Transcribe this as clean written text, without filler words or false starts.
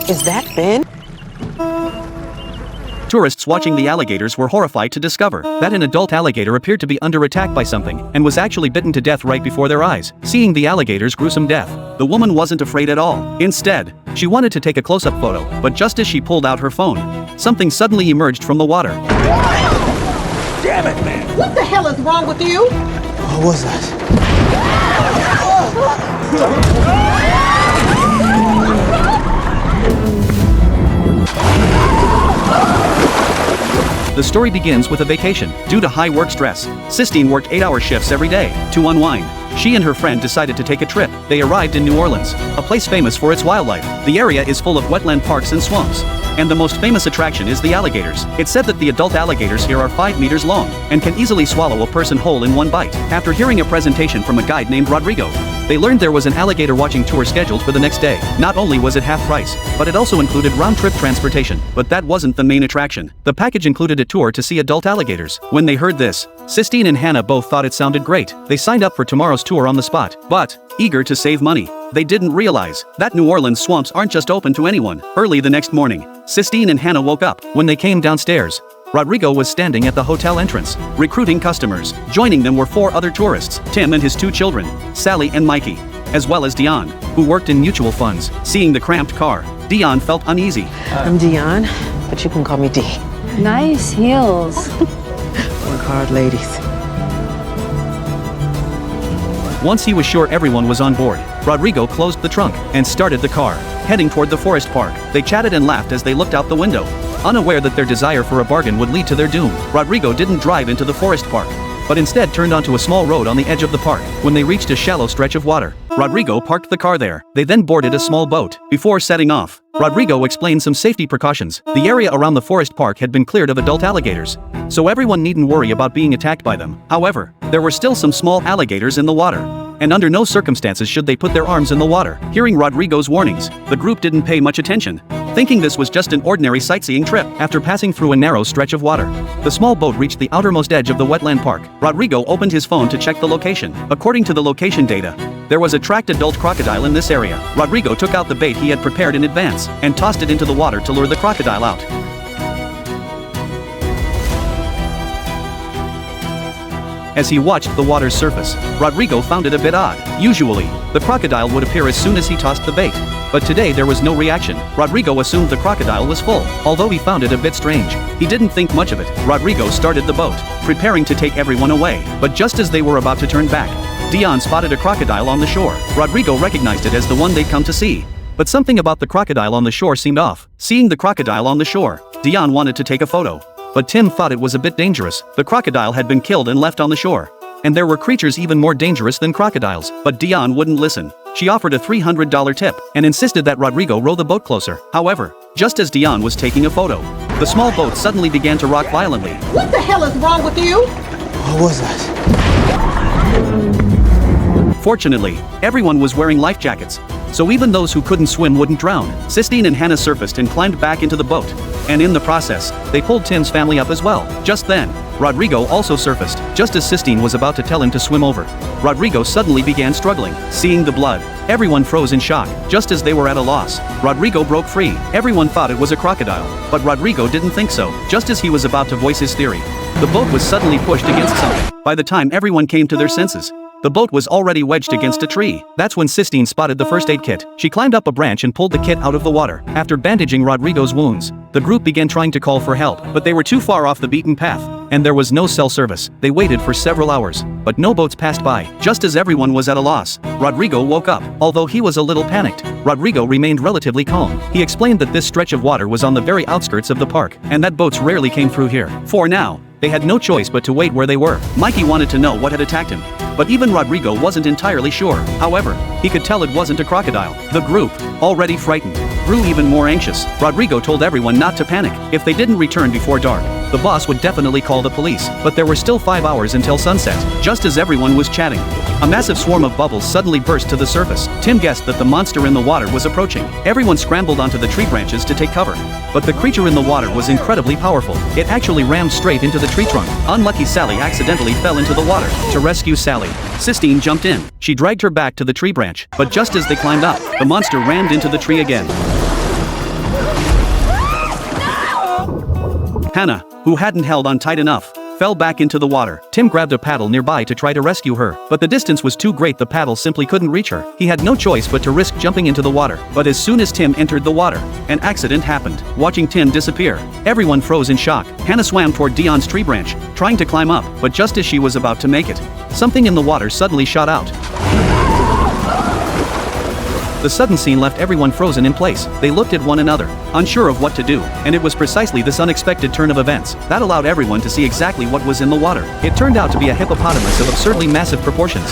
Is that Ben? Tourists watching the alligators were horrified to discover that an adult alligator appeared to be under attack by something and was actually bitten to death right before their eyes. Seeing the alligator's gruesome death, the woman wasn't afraid at all. Instead, she wanted to take a close-up photo, but just as she pulled out her phone, something suddenly emerged from the water. Damn it, man! What the hell is wrong with you? What was that? The story begins with a vacation. Due to high work stress, Sistine worked 8-hour shifts every day. To unwind, she and her friend decided to take a trip. They arrived in New Orleans, a place famous for its wildlife. The area is full of wetland parks and swamps, and the most famous attraction is the alligators. It's said that the adult alligators here are 5 meters long and can easily swallow a person whole in one bite. After hearing a presentation from a guide named Rodrigo, they learned there was an alligator watching tour scheduled for the next day. Not only was it half price, but it also included round-trip transportation. But that wasn't the main attraction. The package included a tour to see adult alligators. When they heard this, Sistine and Hannah both thought it sounded great. They signed up for tomorrow's tour on the spot. But, eager to save money, they didn't realize that New Orleans swamps aren't just open to anyone. Early the next morning, Sistine and Hannah woke up. When they came downstairs, Rodrigo was standing at the hotel entrance, recruiting customers. Joining them were 4 other tourists, Tim and his 2 children, Sally and Mikey, as well as Dion, who worked in mutual funds. Seeing the cramped car, Dion felt uneasy. I'm Dion, but you can call me Dee. Nice heels. Work hard, ladies. Once he was sure everyone was on board, Rodrigo closed the trunk and started the car, heading toward the forest park. They chatted and laughed as they looked out the window, unaware that their desire for a bargain would lead to their doom. Rodrigo didn't drive into the forest park, but instead turned onto a small road on the edge of the park. When they reached a shallow stretch of water, Rodrigo parked the car there. They then boarded a small boat. Before setting off, Rodrigo explained some safety precautions. The area around the forest park had been cleared of adult alligators, so everyone needn't worry about being attacked by them. However, there were still some small alligators in the water, and under no circumstances should they put their arms in the water. Hearing Rodrigo's warnings, the group didn't pay much attention, thinking this was just an ordinary sightseeing trip. After passing through a narrow stretch of water, the small boat reached the outermost edge of the wetland park. Rodrigo opened his phone to check the location. According to the location data, there was a tracked adult crocodile in this area. Rodrigo took out the bait he had prepared in advance and tossed it into the water to lure the crocodile out. As he watched the water's surface, Rodrigo found it a bit odd. Usually, the crocodile would appear as soon as he tossed the bait, but today there was no reaction. Rodrigo assumed the crocodile was full, although he found it a bit strange. He didn't think much of it. Rodrigo started the boat, preparing to take everyone away, but just as they were about to turn back, Dion spotted a crocodile on the shore. Rodrigo recognized it as the one they'd come to see, but something about the crocodile on the shore seemed off. Seeing the crocodile on the shore, Dion wanted to take a photo, but Tim thought it was a bit dangerous. The crocodile had been killed and left on the shore, and there were creatures even more dangerous than crocodiles. But Dion wouldn't listen. She offered a $300 tip and insisted that Rodrigo row the boat closer. However, just as Dion was taking a photo, the small boat suddenly began to rock violently. What the hell is wrong with you? What was that? Fortunately, everyone was wearing life jackets, so even those who couldn't swim wouldn't drown. Sistine and Hannah surfaced and climbed back into the boat, and in the process, they pulled Tim's family up as well. Just then, Rodrigo also surfaced. Just as Sistine was about to tell him to swim over, Rodrigo suddenly began struggling. Seeing the blood, everyone froze in shock. Just as they were at a loss, Rodrigo broke free. Everyone thought it was a crocodile, but Rodrigo didn't think so. Just as he was about to voice his theory, the boat was suddenly pushed against something. By the time everyone came to their senses, the boat was already wedged against a tree. That's when Sistine spotted the first aid kit. She climbed up a branch and pulled the kit out of the water. After bandaging Rodrigo's wounds, the group began trying to call for help, but they were too far off the beaten path, and there was no cell service. They waited for several hours, but no boats passed by. Just as everyone was at a loss, Rodrigo woke up. Although he was a little panicked, Rodrigo remained relatively calm. He explained that this stretch of water was on the very outskirts of the park, and that boats rarely came through here. For now, they had no choice but to wait where they were. Mikey wanted to know what had attacked him, but even Rodrigo wasn't entirely sure. However, he could tell it wasn't a crocodile. The group, already frightened, grew even more anxious. Rodrigo told everyone not to panic. If they didn't return before dark, the boss would definitely call the police. But there were still 5 hours until sunset. Just as everyone was chatting, a massive swarm of bubbles suddenly burst to the surface. Tim guessed that the monster in the water was approaching. Everyone scrambled onto the tree branches to take cover, but the creature in the water was incredibly powerful. It actually rammed straight into the tree trunk. Unlucky Sally accidentally fell into the water. To rescue Sally, Sistine jumped in. She dragged her back to the tree branch, but just as they climbed up, the monster rammed into the tree again. Hannah, who hadn't held on tight enough, fell back into the water. Tim grabbed a paddle nearby to try to rescue her, but the distance was too great. The paddle simply couldn't reach her. He had no choice but to risk jumping into the water. But as soon as Tim entered the water, an accident happened. Watching Tim disappear, everyone froze in shock. Hannah swam toward Dion's tree branch, trying to climb up, but just as she was about to make it, something in the water suddenly shot out. The sudden scene left everyone frozen in place. They looked at one another, unsure of what to do, and it was precisely this unexpected turn of events that allowed everyone to see exactly what was in the water. It turned out to be a hippopotamus of absurdly massive proportions.